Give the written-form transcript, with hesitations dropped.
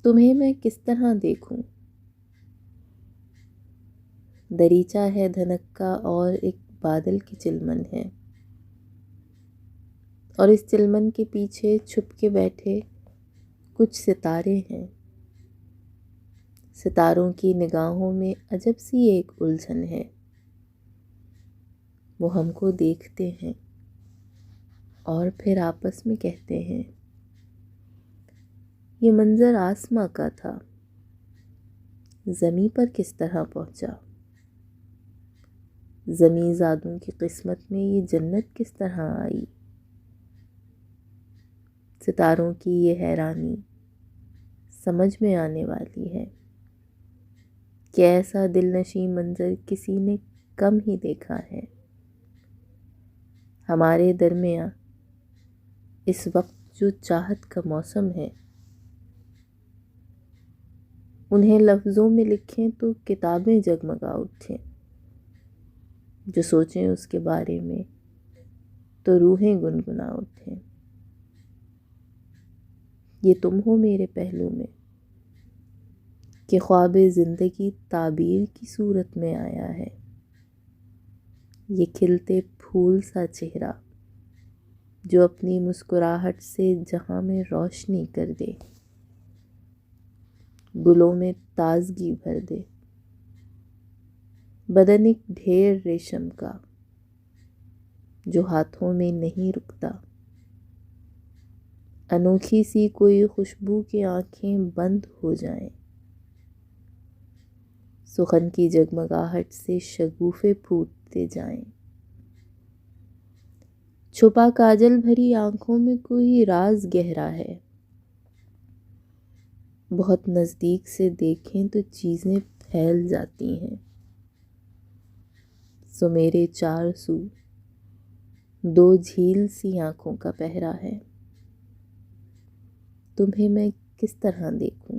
تمہیں میں کس طرح دیکھوں؟ دریچہ ہے دھنک کا اور ایک بادل کی چلمن ہے، اور اس چلمن کے پیچھے چھپ کے بیٹھے کچھ ستارے ہیں۔ ستاروں کی نگاہوں میں عجب سی ایک الجھن ہے، وہ ہم کو دیکھتے ہیں اور پھر آپس میں کہتے ہیں، یہ منظر آسماں کا تھا، زمیں پر کس طرح پہنچا؟ زمیں زادوں کی قسمت میں یہ جنت کس طرح آئی؟ ستاروں کی یہ حیرانی سمجھ میں آنے والی ہے کہ ایسا دل نشیں منظر کسی نے کم ہی دیکھا ہے۔ ہمارے درمیاں اس وقت جو چاہت کا موسم ہے، انہیں لفظوں میں لکھیں تو کتابیں جگمگا اٹھیں، جو سوچیں اس کے بارے میں تو روحیں گنگنا اٹھیں۔ یہ تم ہو میرے پہلو میں کہ خواب زندگی تعبیر کی صورت میں آیا ہے، یہ کھلتے پھول سا چہرہ جو اپنی مسکراہٹ سے جہاں میں روشنی کر دے، گلوں میں تازگی بھر دے، بدن ایک ڈھیر ریشم کا جو ہاتھوں میں نہیں رکتا، انوکھی سی کوئی خوشبو کی آنکھیں بند ہو جائیں، سخن کی جگمگاہٹ سے شگوفے پھوٹتے جائیں، چھپا کاجل بھری آنکھوں میں کوئی راز گہرا ہے، بہت نزدیک سے دیکھیں تو چیزیں پھیل جاتی ہیں، سو میرے چار سو دو جھیل سی آنکھوں کا پہرا ہے، تمہیں میں کس طرح دیکھوں؟